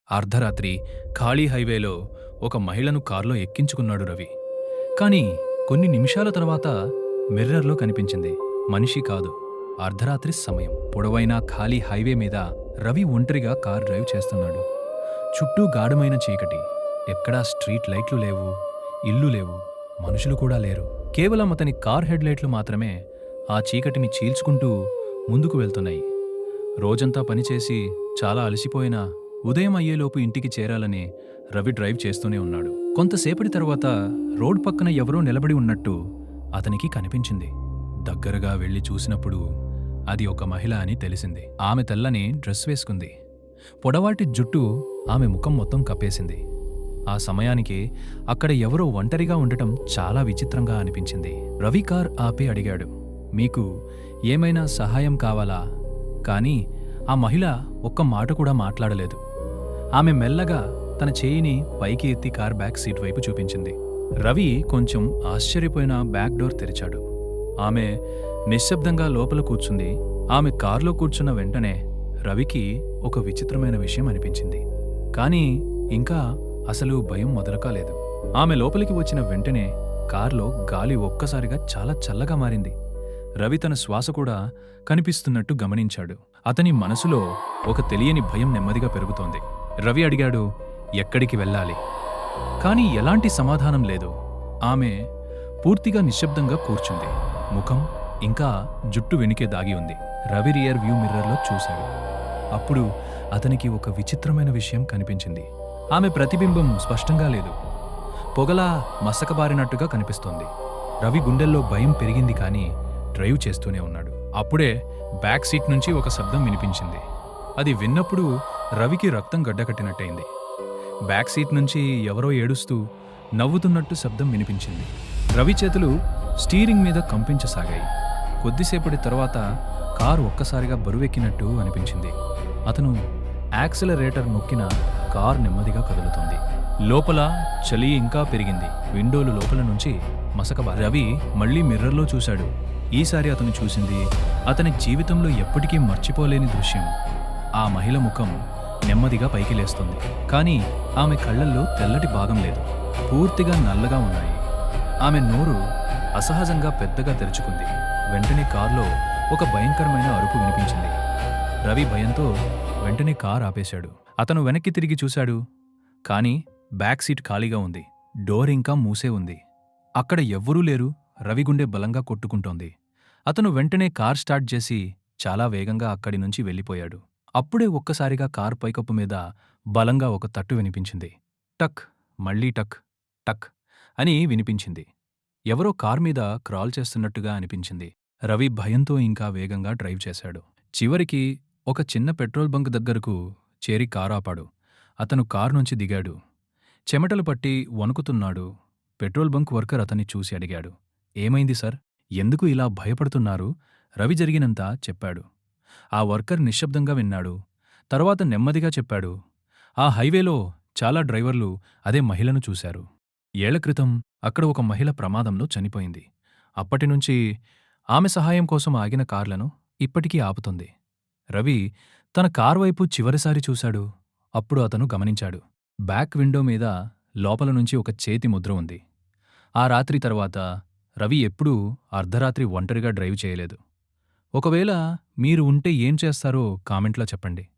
అర్ధరాత్రి ఖాళీ హైవేలో ఒక మహిళను కారులో ఎక్కించుకున్నాడు రవి. కానీ కొన్ని నిమిషాల తర్వాత మిర్రర్లో కనిపించింది. మనిషి కాదు, అర్ధరాత్రి సమయం. పొడవైన ఖాళీ హైవే మీద రవి ఒంటరిగా కారు డ్రైవ్ చేస్తున్నాడు. చుట్టూ గాఢమైన చీకటి. ఎక్కడా స్ట్రీట్ లైట్లు లేవు, ఇల్లు లేవు, మనుషులు కూడా లేరు. కేవలం అతని కార్ హెడ్ లైట్లు మాత్రమే ఆ చీకటిని చీల్చుకుంటూ ముందుకు వెళ్తున్నాయి. రోజంతా పనిచేసి చాలా అలసిపోయినా ఉదయం అయ్యేలోపు ఇంటికి చేరాలని రవి డ్రైవ్ చేస్తూనే ఉన్నాడు. కొంతసేపటి తర్వాత రోడ్ పక్కన ఎవరో నిలబడి ఉన్నట్టు అతనికి కనిపించింది. దగ్గరగా వెళ్లి చూసినప్పుడు అది ఒక మహిళ అని తెలిసింది. ఆమె తెల్లని డ్రెస్ వేసుకుంది. పొడవాటి జుట్టు ఆమె ముఖం మొత్తం కప్పేసింది. ఆ సమయానికి అక్కడ ఎవరో ఒంటరిగా ఉండటం చాలా విచిత్రంగా అనిపించింది. రవి కార్ ఆపి అడిగాడు, మీకు ఏమైనా సహాయం కావాలా? కానీ ఆ మహిళ ఒక్క మాట కూడా మాట్లాడలేదు. ఆమె మెల్లగా తన చేయిని పైకి ఎత్తి కార్ బ్యాక్ సీట్ వైపు చూపించింది. రవి కొంచెం ఆశ్చర్యపోయిన బ్యాక్ డోర్ తెరిచాడు. ఆమె నిశ్శబ్దంగా లోపల కూర్చుంది. ఆమె కారులో కూర్చున్న వెంటనే రవికి ఒక విచిత్రమైన విషయం అనిపించింది. కానీ ఇంకా అసలు భయం మొదలకాలేదు. ఆమె లోపలికి వచ్చిన వెంటనే కారులో గాలి ఒక్కసారిగా చాలా చల్లగా మారింది. రవి తన శ్వాస కూడా కనిపిస్తున్నట్టు గమనించాడు. అతని మనసులో ఒక తెలియని భయం నెమ్మదిగా పెరుగుతోంది. రవి అడిగాడు, ఎక్కడికి వెళ్ళాలి? కానీ ఎలాంటి సమాధానం లేదు. ఆమె పూర్తిగా నిశ్శబ్దంగా కూర్చుంది. ముఖం ఇంకా జుట్టు వెనుకే దాగి ఉంది. రవి రియర్ వ్యూ మిర్రర్లో చూశాడు. అప్పుడు అతనికి ఒక విచిత్రమైన విషయం కనిపించింది. ఆమె ప్రతిబింబం స్పష్టంగా లేదు, పొగలా మసకబారినట్టుగా కనిపిస్తోంది. రవి గుండెల్లో భయం పెరిగింది, కానీ డ్రైవ్ చేస్తూనే ఉన్నాడు. అప్పుడే బ్యాక్ సీట్ నుంచి ఒక శబ్దం వినిపించింది. అది విన్నప్పుడు రవికి రక్తం గడ్డకట్టినట్టయింది. బ్యాక్ సీట్ నుంచి ఎవరో ఏడుస్తూ నవ్వుతున్నట్టు శబ్దం వినిపించింది. రవి చేతులు స్టీరింగ్ మీద కంపించసాగాయి. కొద్దిసేపటి తర్వాత కారు ఒక్కసారిగా బరువెక్కినట్టు అనిపించింది. అతను యాక్సిలరేటర్ నొక్కిన కారు నెమ్మదిగా కదులుతోంది. లోపల చలి ఇంకా పెరిగింది. విండోలు లోపల నుంచి మసకబారి. రవి మళ్లీ మిర్రర్లో చూశాడు. ఈసారి అతను చూసింది అతని జీవితంలో ఎప్పటికీ మర్చిపోలేని దృశ్యం. ఆ మహిళ ముఖం నెమ్మదిగా పైకి లేస్తుంది. కానీ ఆమె కళ్లల్లో తెల్లటి భాగం లేదు, పూర్తిగా నల్లగా ఉన్నాయి. ఆమె నోరు అసహజంగా పెద్దగా తెరుచుకుంది. వెంటనే కారులో ఒక భయంకరమైన అరుపు వినిపించింది. రవి భయంతో వెంటనే కారు ఆపేశాడు. అతను వెనక్కి తిరిగి చూశాడు. కానీ బ్యాక్ సీట్ ఖాళీగా ఉంది. డోర్ ఇంకా మూసే ఉంది. అక్కడ ఎవ్వరూ లేరు. రవి గుండె బలంగా కొట్టుకుంటోంది. అతను వెంటనే కార్ స్టార్ట్ చేసి చాలా వేగంగా అక్కడి నుంచి వెళ్ళిపోయాడు. అప్పుడే ఒక్కసారిగా కార్ పైకప్పు మీద బలంగా ఒక తట్టు వినిపించింది. టక్, మళ్లీ టక్, టక్ అని వినిపించింది. ఎవరో కార్ మీద క్రాల్ చేస్తున్నట్టుగా అనిపించింది. రవి భయంతో ఇంకా వేగంగా డ్రైవ్ చేశాడు. చివరికి ఒక చిన్న పెట్రోల్ బంక్ దగ్గరకు చేరి కారు ఆపాడు. అతను కారు నుంచి దిగాడు. చెమటలు పట్టి వణుకుతున్నాడు. పెట్రోల్ బంక్ వర్కర్ అతన్ని చూసి అడిగాడు, ఏమైంది సార్? ఎందుకు ఇలా భయపడుతున్నారు? రవి జరిగినంతా చెప్పాడు. ఆ వర్కర్ నిశ్శబ్దంగా విన్నాడు. తర్వాత నెమ్మదిగా చెప్పాడు, ఆ హైవేలో చాలా డ్రైవర్లు అదే మహిళను చూశారు. ఏళ్ల క్రితం అక్కడ ఒక మహిళ ప్రమాదంలో చనిపోయింది. అప్పటినుంచి ఆమె సహాయం కోసం ఆగిన కార్లను ఇప్పటికీ ఆపుతుంది. రవి తన కారు వైపు చివరిసారి చూశాడు. అప్పుడు అతను గమనించాడు, బ్యాక్ విండో మీద లోపల నుంచి ఒక చేతి ముద్ర ఉంది. ఆ రాత్రి తర్వాత రవి ఎప్పుడూ అర్ధరాత్రి ఒంటరిగా డ్రైవ్ చేయలేదు. ఒకవేళ మీరు ఉంటే ఏం చేస్తారో కామెంట్లో చెప్పండి.